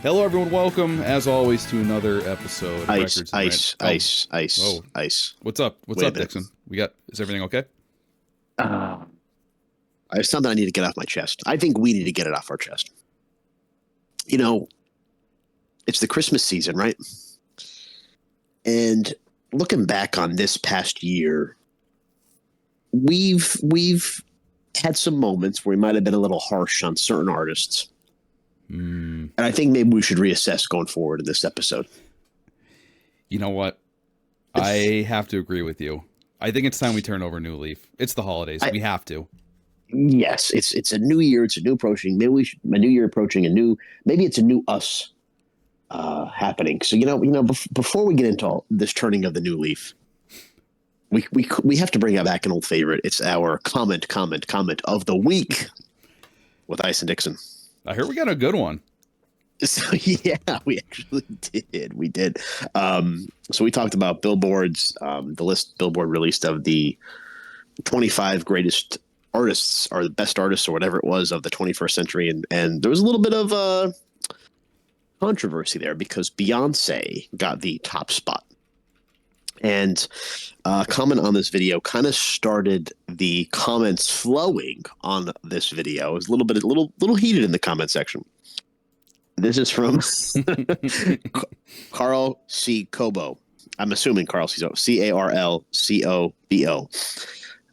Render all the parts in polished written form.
Hello, everyone. Welcome, as always, to another episode of Ice, Records and ice, Rant. ice, ice, Oh, ice. what's up? What's Wait a up, minute. Dixon? Is everything okay? I have something I need to get off my chest. I think we need to get it off our chest. You know, it's the Christmas season, right? And looking back on this past year, we've had some moments where we might have been a little harsh on certain artists. And I think maybe we should reassess going forward in this episode. You know what? I have to agree with you. I think it's time we turn over a new leaf. It's the holidays. We have to. Yes, it's a new year. It's a new approaching. Maybe a new year approaching. Maybe it's a new us happening. So before we get into all this turning of the new leaf, we have to bring back an old favorite. It's our comment of the week with Ice and Dixon. I heard we got a good one. So yeah, we actually did. We did. So we talked about Billboard's the list Billboard released of the 25 greatest artists or the best artists or whatever it was of the 21st century, and there was a little bit of controversy there because Beyonce got the top spot. And comment on this video kind of started the comments flowing on this video. It was a little heated in the comment section. This is from Carl C. Cobo. I'm assuming Carl C. Carlcobo.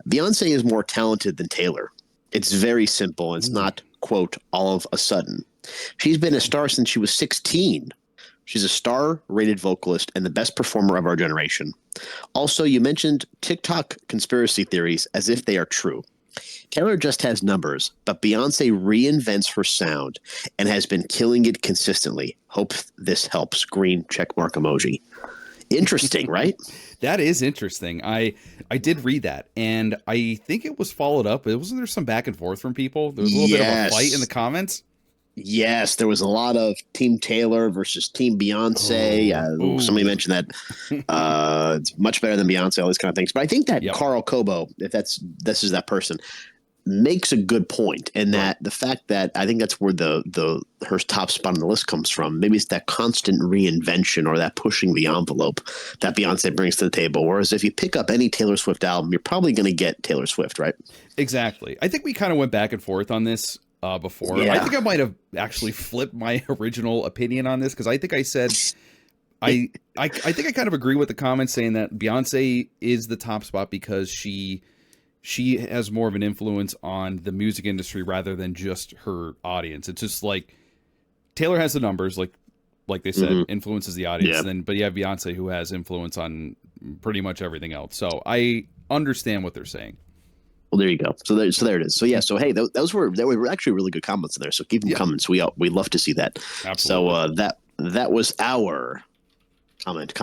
Beyonce is more talented than Taylor. It's very simple. It's not, quote, all of a sudden. She's been a star since she was 16. She's a star-rated vocalist and the best performer of our generation. Also, you mentioned TikTok conspiracy theories as if they are true. Taylor just has numbers, but Beyonce reinvents her sound and has been killing it consistently. Hope this helps. Green checkmark emoji. Interesting, right? That is interesting. I did read that, and I think it was followed up. Wasn't there some back and forth from people? There was a little bit of a fight in the comments. Yes, there was a lot of Team Taylor versus Team Beyonce. Somebody mentioned that it's much better than Beyonce, all these kind of things. But I think that Carl Cobo, if this is that person, makes a good point, and that the fact that I think that's where her top spot on the list comes from. Maybe it's that constant reinvention or that pushing the envelope that Beyonce brings to the table. Whereas if you pick up any Taylor Swift album, you're probably going to get Taylor Swift, right? Exactly. I think we kind of went back and forth on this before. Yeah. I think I might have actually flipped my original opinion on this because I think I said I think I kind of agree with the comments saying that Beyonce is the top spot because she has more of an influence on the music industry rather than just her audience. It's just like Taylor has the numbers, like they said, influences the audience. Yeah. But you have Beyonce who has influence on pretty much everything else. So I understand what they're saying. Well, there you go. So there it is. So yeah. So hey, those were actually really good comments in there. So keep them coming. So we love to see that. Absolutely. So that was our comment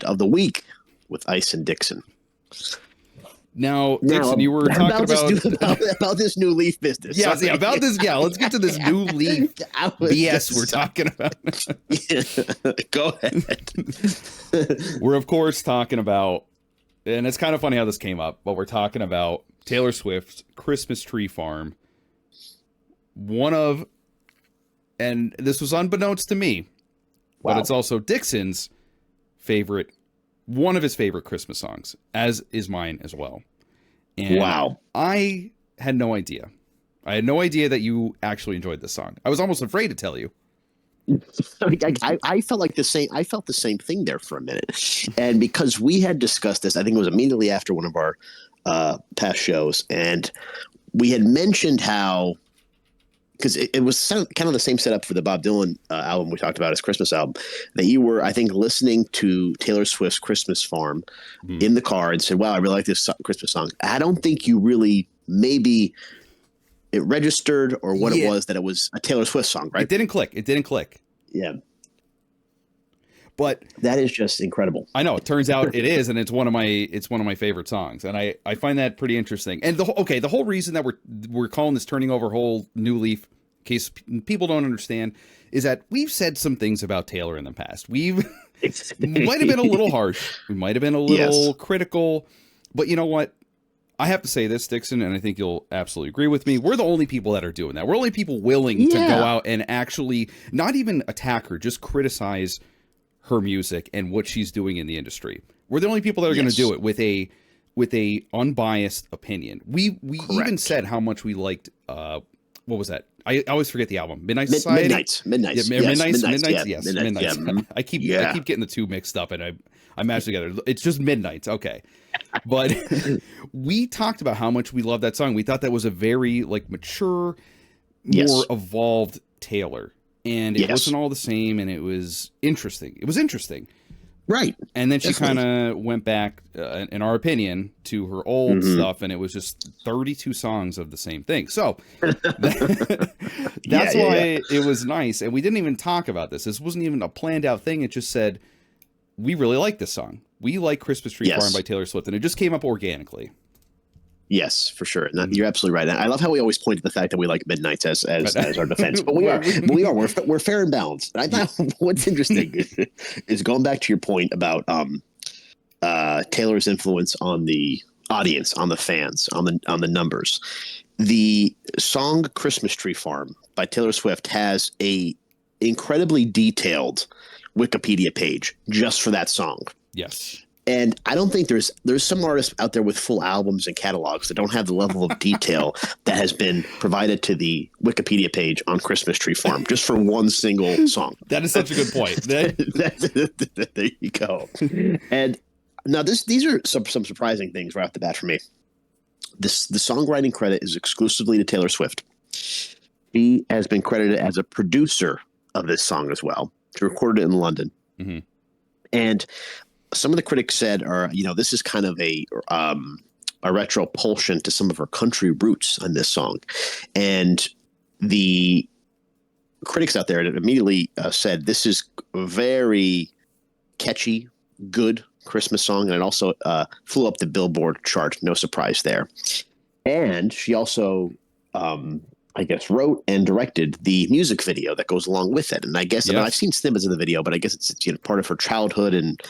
of the week with Ice and Dixon. Now, Dixon, you were talking about this new leaf business. Yeah, about this. Yeah, let's get to this new leaf BS we're talking about. Go ahead. We're of course talking about, and it's kind of funny how this came up, but we're talking about Taylor Swift's Christmas Tree Farm. And this was unbeknownst to me, but it's also Dixon's favorite. One of his favorite Christmas songs, as is mine as well. And I had no idea. I had no idea that you actually enjoyed this song. I was almost afraid to tell you. I felt like the same. I felt the same thing there for a minute, and because we had discussed this, I think it was immediately after one of our past shows, and we had mentioned how. Because it was kind of the same setup for the Bob Dylan album we talked about, his Christmas album, that you were, I think, listening to Taylor Swift's Christmas Farm in the car and said, wow, I really like this Christmas song. I don't think you really, maybe it registered or what it was, that it was a Taylor Swift song, right? It didn't click. Yeah. But that is just incredible. I know. It turns out it is, and it's one of my favorite songs, and I find that pretty interesting. And the whole reason that we're calling this turning over whole new leaf, in case people don't understand, is that we've said some things about Taylor in the past. We might have been a little harsh. We might have been a little critical, but you know what? I have to say this, Dixon, and I think you'll absolutely agree with me. We're the only people that are doing that. We're only people willing to go out and actually not even attack her, just criticize her music and what she's doing in the industry. We're the only people that are going to do it with a unbiased opinion. We even said how much we liked. What was that? I always forget the album. Midnight Society. Midnights. Yeah, Midnights. Midnights. Yeah. I keep getting the two mixed up, and I mash together. It's just Midnights. Okay. But we talked about how much we love that song. We thought that was a very like mature, more evolved Taylor, and it wasn't all the same, and it was interesting. It was interesting, right? And then she kind of went back, in our opinion, to her old stuff, and it was just 32 songs of the same thing. So that's why it was nice, and we didn't even talk about this. This wasn't even a planned out thing. It just said we really like this song. We like Christmas Tree Farm by Taylor Swift, and it just came up organically. Yes, for sure. And you're absolutely right. And I love how we always point to the fact that we like Midnights as our defense, but we're fair and balanced. And I thought what's interesting is going back to your point about Taylor's influence on the audience, on the fans, on the numbers. The song Christmas Tree Farm by Taylor Swift has a incredibly detailed Wikipedia page just for that song. Yes. And I don't think there's some artists out there with full albums and catalogs that don't have the level of detail that has been provided to the Wikipedia page on Christmas Tree Farm just for one single song. That is such a good point. There you go. And now these are some surprising things right off the bat for me. The songwriting credit is exclusively to Taylor Swift. She has been credited as a producer of this song as well. She recorded it in London. Mm-hmm. And some of the critics said, this is kind of a retropulsion to some of her country roots on this song. And the critics out there immediately said this is a very catchy, good Christmas song. And it also flew up the Billboard chart. No surprise there. And she also wrote and directed the music video that goes along with it. And I guess I've seen snippets of the video, but I guess it's part of her childhood and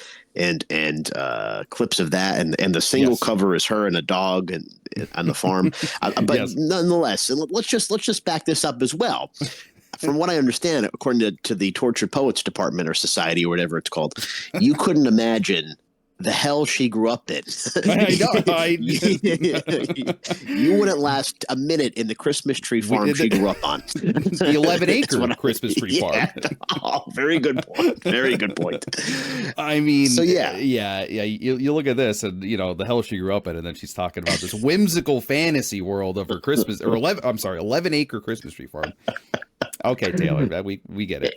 clips of that. And the single cover is her and a dog and on the farm. But nonetheless, and let's just back this up as well. From what I understand, according to the Tortured Poets Department or Society or whatever it's called, you couldn't imagine the hell she grew up in. You wouldn't last a minute in the Christmas tree farm she grew up on. The 11-acre Christmas tree farm. Oh, very good point. Very good point. I mean, so you look at this and, the hell she grew up in, and then she's talking about this whimsical fantasy world of her Christmas, or 11-acre Christmas tree farm. Okay, Taylor, we get it.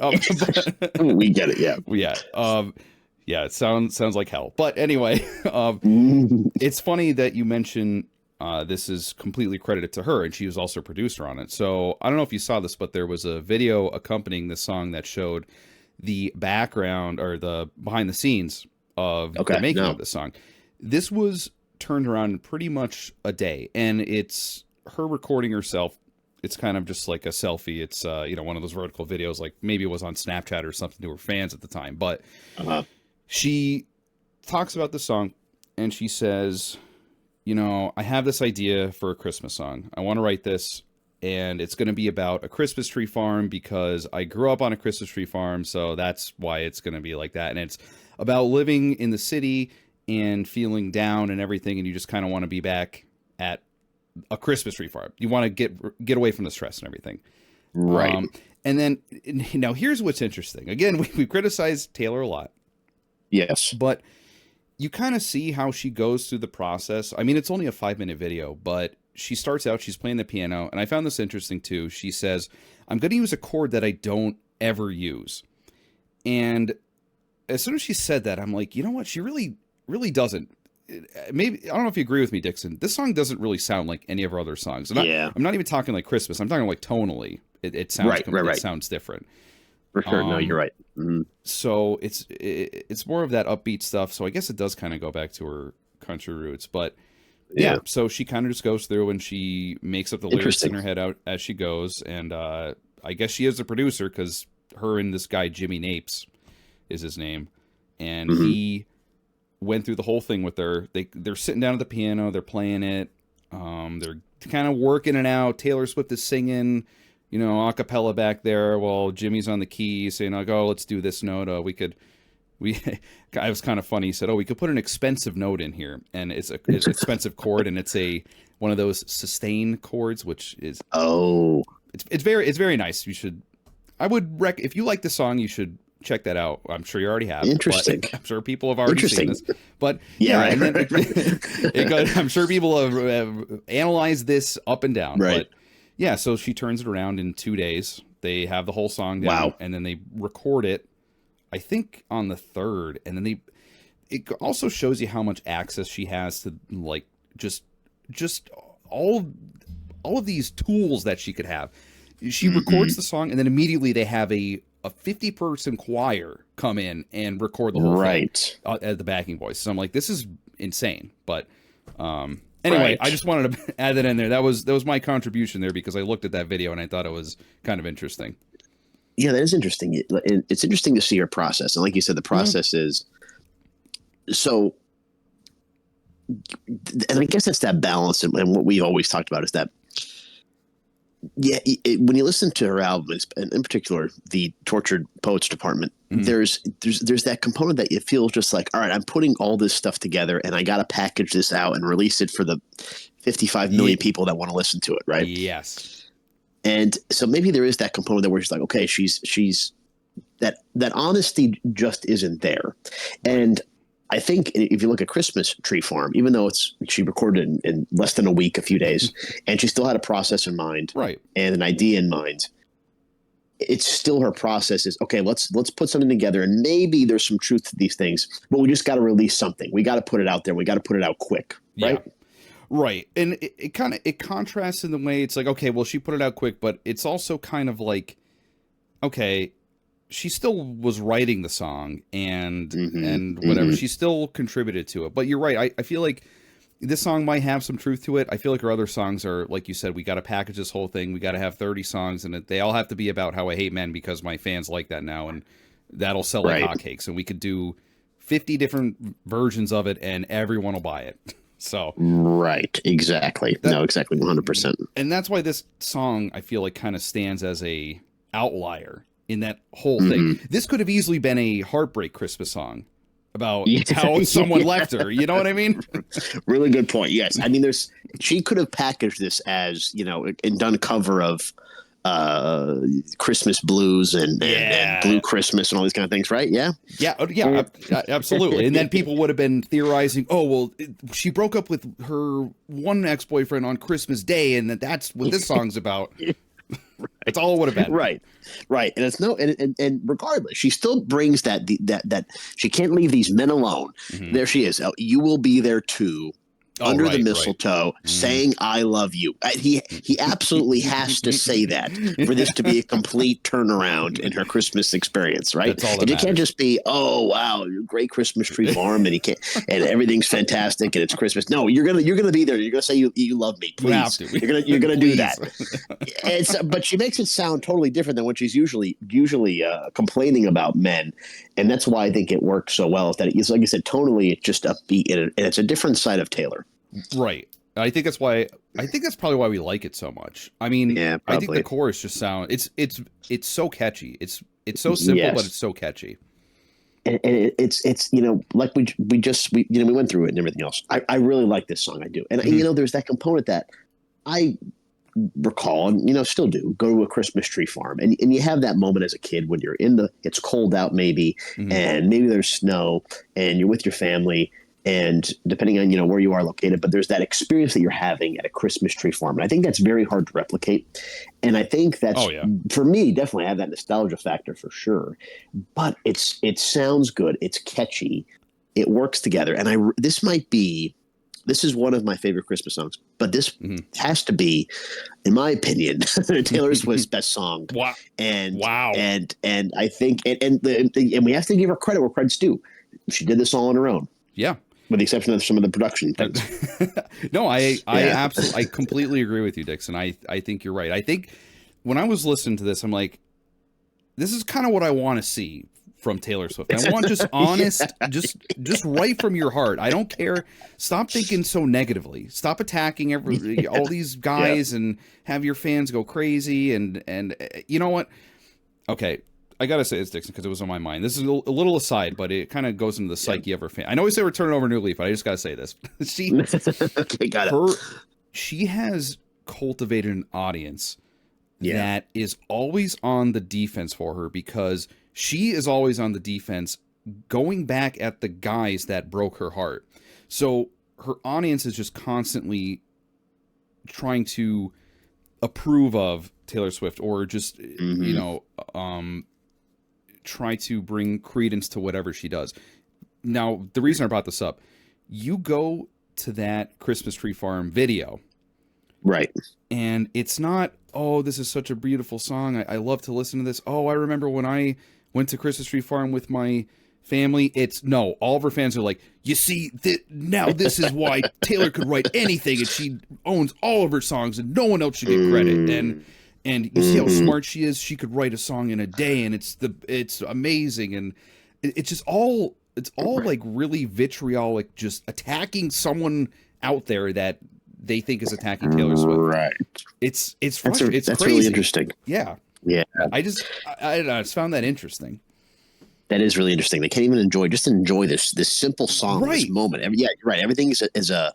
We get it, yeah. Yeah. Yeah, it sounds like hell. But anyway, it's funny that you mention this is completely credited to her, and she was also a producer on it. So I don't know if you saw this, but there was a video accompanying this song that showed the background or the behind the scenes of the making of this song. This was turned around in pretty much a day, and it's her recording herself. It's kind of just like a selfie. It's one of those vertical videos, like maybe it was on Snapchat or something to her fans at the time, but. She talks about the song, and she says, I have this idea for a Christmas song. I want to write this, and it's going to be about a Christmas tree farm because I grew up on a Christmas tree farm, so that's why it's going to be like that. And it's about living in the city and feeling down and everything, and you just kind of want to be back at a Christmas tree farm. You want to get away from the stress and everything. Right. And then, now here's what's interesting. Again, we criticized Taylor a lot. Yes. But you kind of see how she goes through the process. I mean, it's only a 5-minute video, but she starts out, she's playing the piano. And I found this interesting too. She says, I'm going to use a chord that I don't ever use. And as soon as she said that, I'm like, you know what? She really, really doesn't. Maybe, I don't know if you agree with me, Dixon. This song doesn't really sound like any of her other songs. I'm not even talking like Christmas. I'm talking like tonally. It sounds it sounds different. For sure. No, you're right. Mm-hmm. So it's more of that upbeat stuff. So I guess it does kind of go back to her country roots. But yeah, so she kind of just goes through and she makes up the lyrics in her head out as she goes. And I guess she is a producer because her and this guy, Jimmy Napes is his name. And he went through the whole thing with her. They're sitting down at the piano. They're playing it. They're kind of working it out. Taylor Swift is singing, you know, a cappella back there while Jimmy's on the keys saying, like, oh, let's do this note. I was kind of funny. He said, oh, we could put an expensive note in here. And it's an expensive chord, and it's one of those sustain chords, which is, it's very nice. If you like the song, you should check that out. I'm sure you already have. Interesting. I'm sure people have already seen this. But yeah, and then I'm sure people have analyzed this up and down. Right. But yeah, so she turns it around in 2 days. They have the whole song down, and then they record it, I think, on the 3rd. And then it also shows you how much access she has to, like, just all of these tools that she could have. She records the song, and then immediately they have a 50-person choir come in and record the whole thing as the backing voice. So I'm like, this is insane. But anyway, I just wanted to add that in there. That was my contribution there, because I looked at that video and I thought it was kind of interesting. Yeah, that is interesting. It's interesting to see her process. And like you said, the process is so. And I guess that's that balance. And what we always talked about is that, when you listen to her album, and in particular the Tortured Poets Department, there's that component that it feels just like, all right, I'm putting all this stuff together, and I got to package this out and release it for the 55 million people that want to listen to it, right? Yes. And so maybe there is that component that where she's like, okay, she's that honesty just isn't there, and I think if you look at Christmas Tree Farm, even though she recorded in less than a week, a few days, and she still had a process in mind, right, and an idea in mind, it's still her process is, okay, let's put something together, and maybe there's some truth to these things, but we just got to release something. We got to put it out there. We got to put it out quick, right? Yeah. Right. And it contrasts in the way it's like, okay, well, she put it out quick, but it's also kind of like, okay, she still was writing the song and whatever. She still contributed to it. But you're right. I feel like this song might have some truth to it. I feel like her other songs are, like you said, we got to package this whole thing. We got to have 30 songs, and they all have to be about how I hate men because my fans like that now, and that'll sell like hotcakes. And we could do 50 different versions of it, and everyone will buy it. So exactly. Exactly, 100%. And that's why this song, I feel like, kind of stands as a outlier in that whole thing. This could have easily been a heartbreak Christmas song about how someone left her. You know what I mean? Really good point. Yes. I mean, she could have packaged this as, and done a cover of Christmas blues and Blue Christmas and all these kind of things, right? Yeah. Yeah, absolutely. And then people would have been theorizing, oh, well, she broke up with her one ex-boyfriend on Christmas Day, and that's what this song's about. That's all it would have been. Right. And it's and regardless, she still brings that she can't leave these men alone. There she is. You will be there too. Under the mistletoe, saying "I love you." He absolutely has to say that for this to be a complete turnaround in her Christmas experience, right? That's all that and it matters. can't just be, "Oh wow, great Christmas tree farm," and everything's fantastic and it's Christmas. No, you're gonna be there. You're gonna say you love me, please. You're gonna do that. But she makes it sound totally different than what she's usually complaining about men, and that's why I think it works so well. Is that it's, like I said, tonally it's just upbeat, and it's a different side of Taylor. Right. I think that's probably why we like it so much. I mean, I think the chorus just it's so catchy. It's so simple, but it's so catchy. And it's like we went through it and everything else. I really like this song. I do. And there's that component that I recall and still do, go to a Christmas tree farm, and you have that moment as a kid when you're it's cold out maybe, and maybe there's snow and you're with your family, and depending on where you are located, but there's that experience that you're having at a Christmas tree farm, and I think that's very hard to replicate. And I think that's for me, definitely have that nostalgia factor for sure. But it sounds good, it's catchy, it works together, and this is one of my favorite Christmas songs, but this has to be, in my opinion, Taylor Swift's best song. Wow! And I think and we have to give her credit where credit's due. She did this all on her own. Yeah. With the exception of some of the production things. No, I completely agree with you, Dixon. I think you're right. I think when I was listening to this, I'm like, this is kind of what I want to see from Taylor Swift. I want just honest, just right from your heart. I don't care. Stop thinking so negatively. Stop attacking all these guys and have your fans go crazy. And you know what? Okay, I gotta say this, Dixon, because it was on my mind. This is a little aside, but it kind of goes into the psyche of her fan. I know we say we're turning over a new leaf, but I just gotta say this. She has cultivated an audience that is always on the defense for her, because she is always on the defense, going back at the guys that broke her heart. So her audience is just constantly trying to approve of Taylor Swift, or just, you know, try to bring credence to whatever she does. Now, the reason I brought this up, you go to that Christmas Tree Farm video. Right. And it's not, oh, this is such a beautiful song, I love to listen to this. Oh, I remember when I went to Christmas Tree Farm with my family. It's no, all of her fans are like, you see, now this is why Taylor could write anything, and she owns all of her songs, and no one else should get credit. And you see how smart she is. She could write a song in a day, and it's amazing. And it's just all like really vitriolic, just attacking someone out there that they think is attacking Taylor Swift. Right. It's frustrating. It's crazy. Really interesting. Yeah. Yeah. I just found that interesting. That is really interesting. They can't even enjoy this simple song, this moment. Yeah, you're right. Everything is a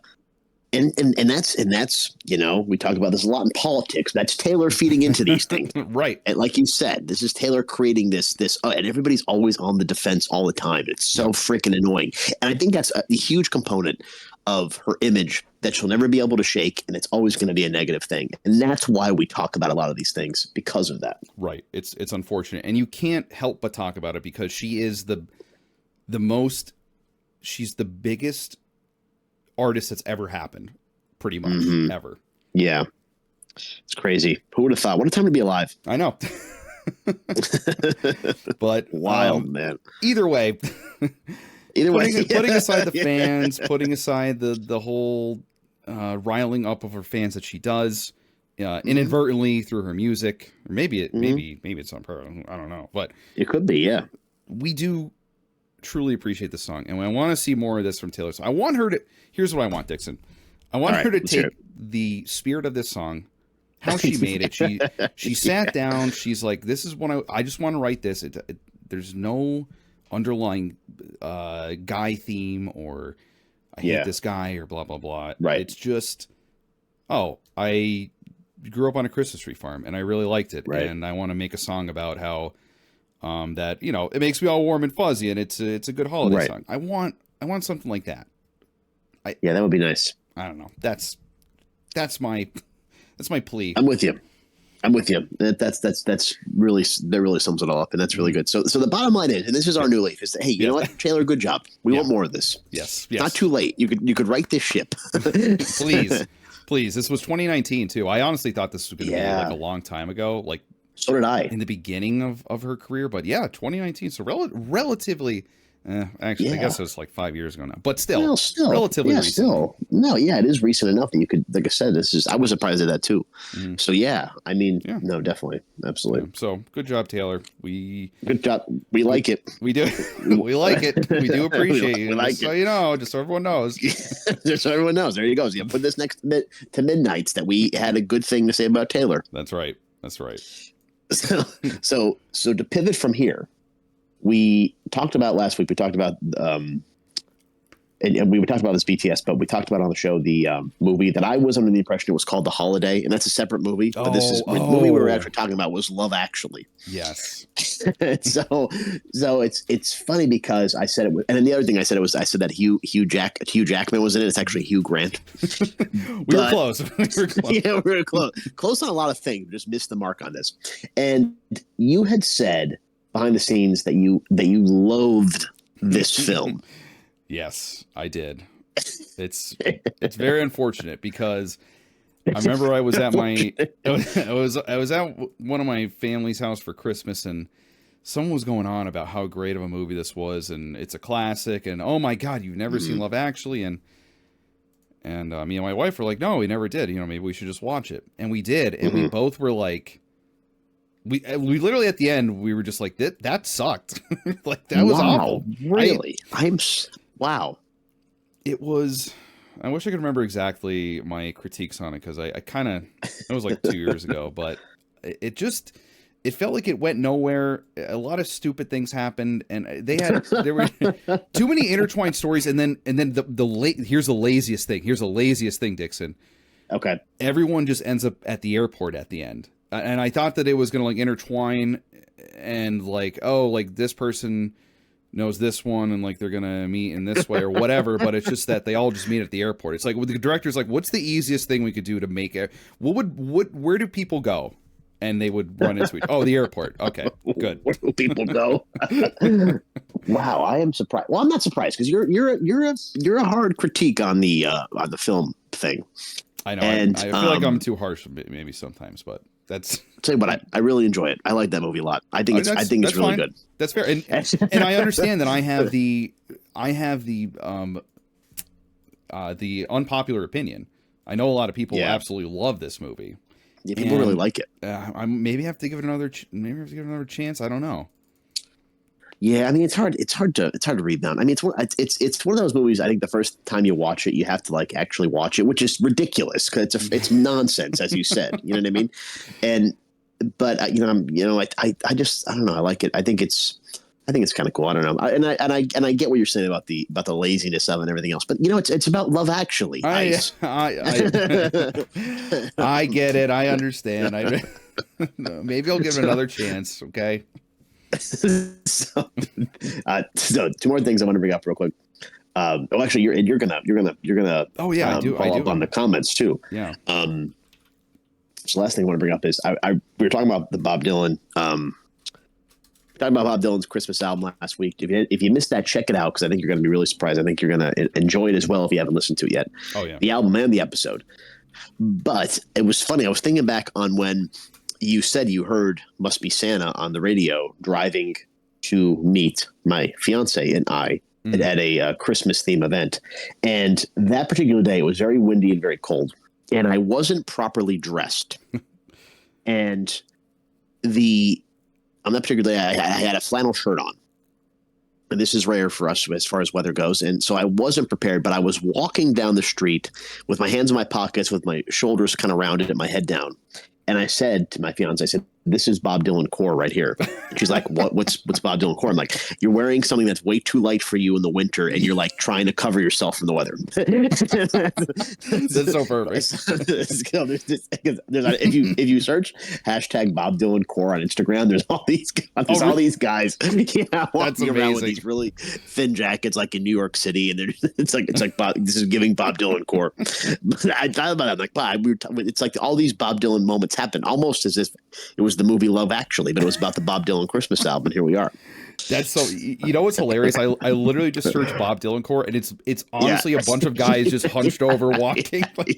and that's, you know, we talk about this a lot in politics. That's Taylor feeding into these things. Right. And like you said, this is Taylor creating this and everybody's always on the defense all the time. It's so freaking annoying. And I think that's a huge component of her image that she'll never be able to shake, and it's always going to be a negative thing. And that's why we talk about a lot of these things, because of that. Right. It's unfortunate. And you can't help but talk about it, because she is she's the biggest artist that's ever happened, pretty much, ever. Yeah. It's crazy. Who would have thought? What a time to be alive. I know. But wild, man. Either way, putting aside the fans, putting aside the whole riling up of her fans that she does inadvertently through her music, or maybe it's on purpose. I don't know, but it could be. Yeah, we do truly appreciate the song, and I want to see more of this from Taylor. So I want her to. Here's what I want, Dixon. I want her to take the spirit of this song, how she made it. She sat down. She's like, "This is what I just want to write this." There's no underlying guy theme, or I hate this guy, or blah blah blah. Right. It's just, I grew up on a Christmas tree farm and I really liked it, and I want to make a song about how that, you know, it makes me all warm and fuzzy, and it's a good holiday song. I want something like that. That would be nice. I don't know. That's my plea. I'm with you. That's really sums it all up, and that's really good. So the bottom line is, and this is our new leaf, is that, hey, you know what, Taylor, good job. We want more of this. Yes. Not too late. You could right this ship. Please. This was 2019 too. I honestly thought this was going to be like a long time ago. Like, so did I, in the beginning of her career. But yeah, 2019. So relatively. Actually, I guess it was like 5 years ago now, but still relatively recent. It is recent enough that you could, like I said, I was surprised at that too. So I mean, no, definitely, absolutely. So good job, Taylor. Good job. We like it. We do. We like it. We do appreciate you. Like just so you know, just so everyone knows. Just so everyone knows. There you go. Yeah, put this next to Midnights that we had a good thing to say about Taylor. That's right. So to pivot from here. We talked about last week. We talked about, and we talked about this BTS, but we talked about on the show the movie that I was under the impression it was called The Holiday, and that's a separate movie. But the movie we were actually talking about was Love Actually. Yes. so it's funny because I said it was, and then the other thing I said that Hugh Jackman was in it. It's actually Hugh Grant. We were close. Yeah, we were close. Close on a lot of things. Just missed the mark on this. And you had said behind the scenes that you loathed this film. Yes, I did. It's very unfortunate because I remember I was at one of my family's house for Christmas, and someone was going on about how great of a movie this was, and it's a classic, and oh my God, you've never seen Love Actually, and me and my wife were like, no, we never did. You know, maybe we should just watch it, and we did, and we both were like, we literally at the end we were just like that sucked. Like that was awful. Really? Wow. It was. I wish I could remember exactly my critiques on it because I kind of it was like 2 years ago, but it felt like it went nowhere. A lot of stupid things happened, and there were too many intertwined stories. And then here's the laziest thing. Here's the laziest thing, Dixon. Okay. Everyone just ends up at the airport at the end, and I thought that it was gonna like intertwine, and like like this person knows this one, and like they're gonna meet in this way or whatever. But it's just that they all just meet at the airport. It's like the director's like, what's the easiest thing we could do to make it? Where do people go? And they would run into the airport. Okay, good. Where do people go? Wow, I am surprised. Well, I'm not surprised because you're a hard critique on the film thing. I know. And I feel like I'm too harsh maybe sometimes, but that's. I'll tell you what, I really enjoy it. I like that movie a lot. I think it's really fine. Good. That's fair, and I understand that I have the unpopular opinion. I know a lot of people absolutely love this movie. Yeah, people really like it. I maybe have to give it another chance. I don't know. Yeah, I mean it's hard to read down. I mean it's one of those movies. I think the first time you watch it, you have to like actually watch it, which is ridiculous because it's nonsense, as you said. You know what I mean? But I just I don't know. I like it. I think it's kind of cool. I don't know. And I get what you're saying about the laziness of it and everything else. But it's about Love Actually. I get it. I understand. Maybe I'll give it another chance. Okay. So 2 more things I want to bring up real quick. Actually, you're gonna. Oh yeah, I do. Follow up on the comments too. Yeah. So last thing I want to bring up is we were talking about the Bob Dylan. Talking about Bob Dylan's Christmas album last week. If you missed that, check it out because I think you're going to be really surprised. I think you're going to enjoy it as well if you haven't listened to it yet. Oh yeah, the album and the episode. But it was funny. I was thinking back on when you said you heard "Must Be Santa" on the radio driving to meet my fiance and I at a Christmas theme event, and that particular day it was very windy and very cold, and I wasn't properly dressed, and on that particular day, I had a flannel shirt on. And this is rare for us as far as weather goes. And so I wasn't prepared, but I was walking down the street with my hands in my pockets, with my shoulders kind of rounded and my head down. And I said to my fiance, I said, "This is Bob Dylan core right here." And she's like, what's Bob Dylan core? I'm like, "You're wearing something that's way too light for you in the winter, and you're like trying to cover yourself from the weather." That's so perfect. If you search hashtag Bob Dylan core on Instagram, there's all these guys walking around with these really thin jackets, like in New York City, and it's like Bob. This is giving Bob Dylan core. I thought about it. I'm like, Bob, it's like all these Bob Dylan moments happen almost as if it was the movie Love Actually, but it was about the Bob Dylan Christmas album, and here we are. That's so. You know what's hilarious? I literally just searched Bob Dylan core, and it's honestly a bunch of guys just hunched over walking. This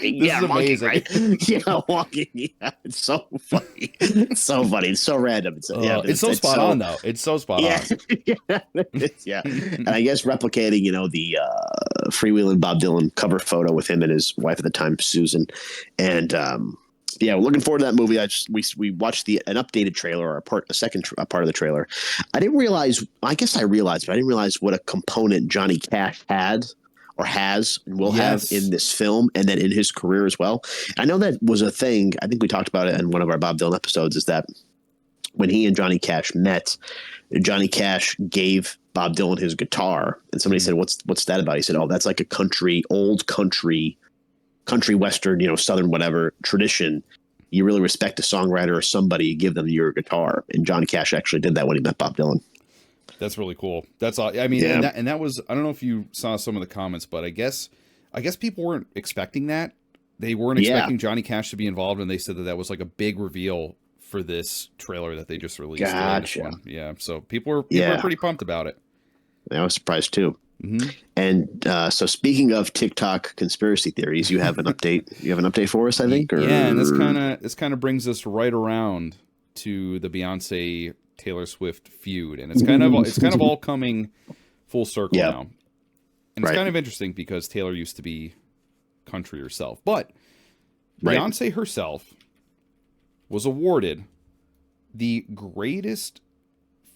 is amazing. Right? Yeah, walking. Yeah, it's so funny. It's so funny. It's so random. It's so spot on though. It's so spot on. Yeah. And I guess replicating, the freewheeling Bob Dylan cover photo with him and his wife at the time, Susan, and. Yeah, we're looking forward to that movie. We watched an updated trailer, or a second part of the trailer. I didn't realize. I guess I realized, but I didn't realize what a component Johnny Cash had, or has, and will have in this film, and then in his career as well. I know that was a thing. I think we talked about it in one of our Bob Dylan episodes. Is that when he and Johnny Cash met, Johnny Cash gave Bob Dylan his guitar, and somebody said, "What's that about?" He said, "Oh, that's like a old country western, southern whatever tradition. You really respect a songwriter or somebody, you give them your guitar." And Johnny Cash actually did that when he met Bob Dylan. That's really cool. That's all. I mean, and that was, I don't know if you saw some of the comments, but I guess people weren't expecting that. They weren't expecting Johnny Cash to be involved, and they said that was like a big reveal for this trailer that they just released. Gotcha. Yeah. So people were pretty pumped about it. I was surprised too. Mm-hmm. And so, speaking of TikTok conspiracy theories, you have an update. You have an update for us, I think. Or? Yeah, and this kind of brings us right around to the Beyonce Taylor Swift feud, and it's kind of all coming full circle now. And it's kind of interesting because Taylor used to be country herself, but Beyonce herself was awarded the greatest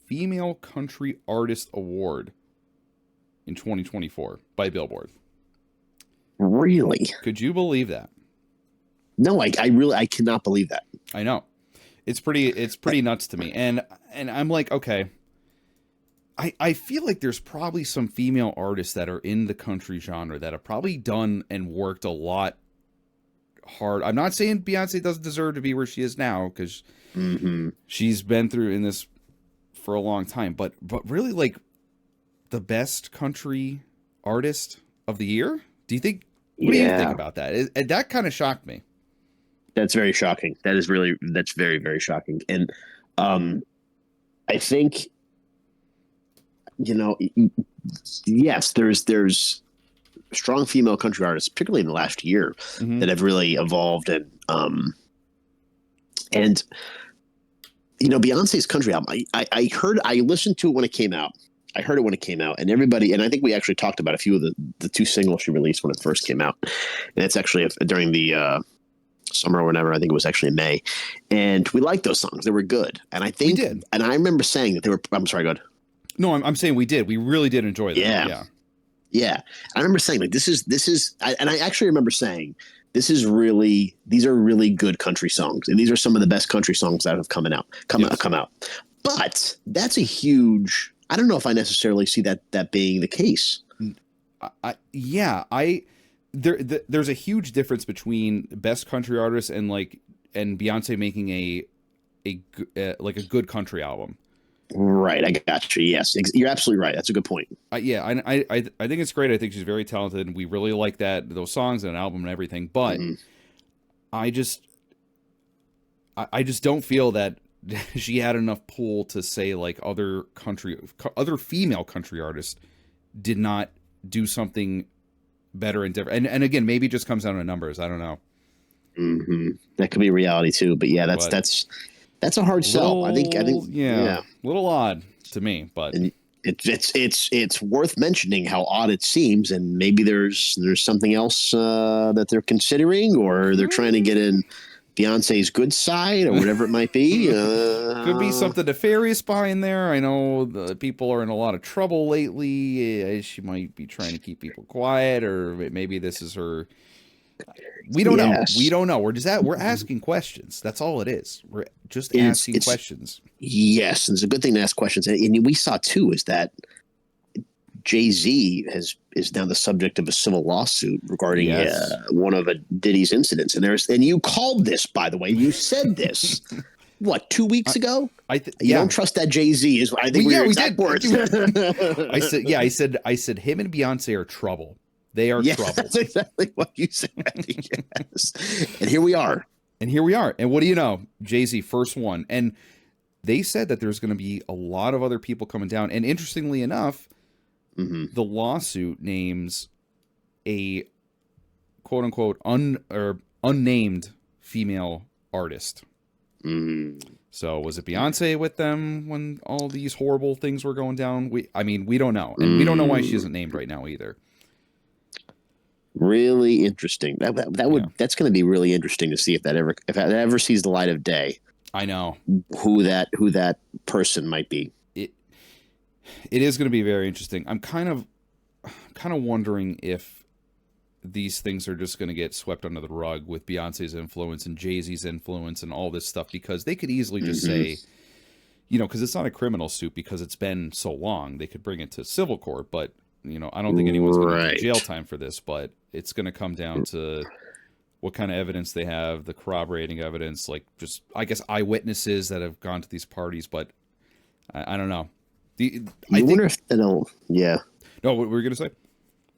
female country artist award in 2024 by Billboard. Really? Could you believe that? No, I cannot believe that. I know. It's pretty nuts to me. And I'm like, okay. I feel like there's probably some female artists that are in the country genre that have probably done and worked a lot hard. I'm not saying Beyonce doesn't deserve to be where she is now, because she's been through in this for a long time. But really, like, the best country artist of the year? Do you think? What do you think about that? That kind of shocked me. That's very shocking. That's very, very shocking. And I think, yes, there's strong female country artists, particularly in the last year, that have really evolved. And Beyonce's country album, I listened to it when it came out. I heard it when it came out, and everybody, and I think we actually talked about a few of the two singles she released when it first came out. And it's actually during the summer or whatever. I think it was actually in May. And we liked those songs. They were good. And I think, we did. And I remember saying that they were, I'm sorry, go ahead. No, I'm saying we did. We really did enjoy them. Yeah. I remember saying, like, this is, and I actually remember saying, these are really good country songs. And these are some of the best country songs that have come out. But that's a huge, I don't know if I necessarily see that being the case. There's a huge difference between best country artists and Beyonce making a good country album. Right, I got you. Yes, you're absolutely right. That's a good point. I think it's great. I think she's very talented, and we really like those songs and an album and everything. But I just don't feel that she had enough pull to say, like, other female country artists did not do something better and different. And again, maybe it just comes down to numbers. I don't know. That could be reality too. But yeah, that's a hard sell. I think a little odd to me, but and it's worth mentioning how odd it seems, and maybe there's something else that they're considering, or they're trying to get in Beyonce's good side, or whatever it might be. Could be something nefarious behind there. I know the people are in a lot of trouble lately. She might be trying to keep people quiet, or maybe this is her. We don't know. We don't know. We're asking questions. That's all it is. We're just asking questions. Yes, and it's a good thing to ask questions. And we saw too is that Jay-Z is now the subject of a civil lawsuit regarding one of Diddy's incidents. And you called this, by the way. You said this. What, 2 weeks ago? You don't trust that Jay-Z is. I think we did. Words. I said him and Beyonce are trouble. They are trouble. That's exactly what you said. Yes. And here we are. And what do you know? Jay-Z, first one. And they said that there's going to be a lot of other people coming down. And interestingly enough, the lawsuit names a quote unquote unnamed female artist. So was it Beyonce with them when all these horrible things were going down? We don't know. And we don't know why she isn't named right now either. Really interesting. That's going to be really interesting to see if that ever sees the light of day. I know who that person might be. It is going to be very interesting. I'm kind of wondering if these things are just going to get swept under the rug with Beyonce's influence and Jay-Z's influence and all this stuff, because they could easily just say, because it's not a criminal suit because it's been so long, they could bring it to civil court, but I don't think anyone's going to get jail time for this, but it's going to come down to what kind of evidence they have, the corroborating evidence, like just, I guess, eyewitnesses that have gone to these parties. But I don't know. I wonder if that'll, No, what were you going to say? I was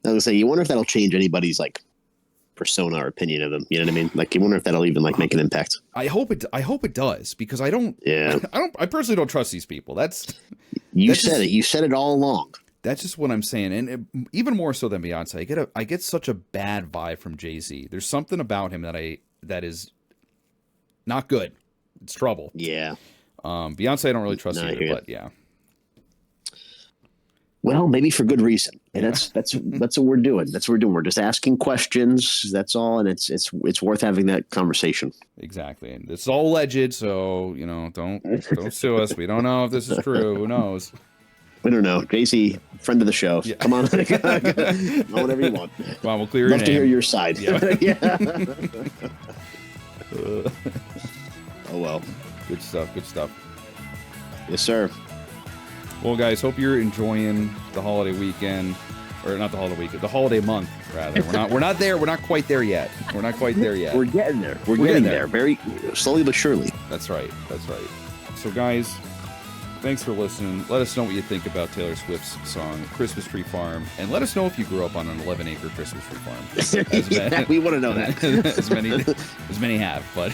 going to say, you wonder if that'll change anybody's, like, persona or opinion of them. You know what I mean? Like, you wonder if that'll even, like, make an impact. I hope it does, because I personally don't trust these people. You said it all along. That's just what I'm saying, and even more so than Beyonce, I get such a bad vibe from Jay-Z. There's something about him that is not good. It's trouble. Yeah. Beyonce, I don't really trust either, but yeah. Well, maybe for good reason, and that's what we're doing. That's what we're doing. We're just asking questions. That's all, and it's worth having that conversation. Exactly, and it's all alleged, so don't sue us. We don't know if this is true. Who knows? We don't know. JC, friend of the show. Yeah. Come on, whatever you want. Come on, we'll clear your name. Love to hear your side. Yeah. Oh well. Good stuff. Good stuff. Yes, sir. Well, guys, hope you're enjoying the holiday weekend, or not the holiday weekend, the holiday month rather. We're not there. We're not quite there yet. We're not quite there yet. We're getting there. We're getting there. Very slowly but surely. That's right. That's right. So, guys, thanks for listening. Let us know what you think about Taylor Swift's song "Christmas Tree Farm," and let us know if you grew up on an 11-acre Christmas tree farm. We want to know that. as many have, but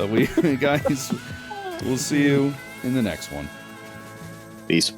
we guys, we'll see you in the next one. Peace.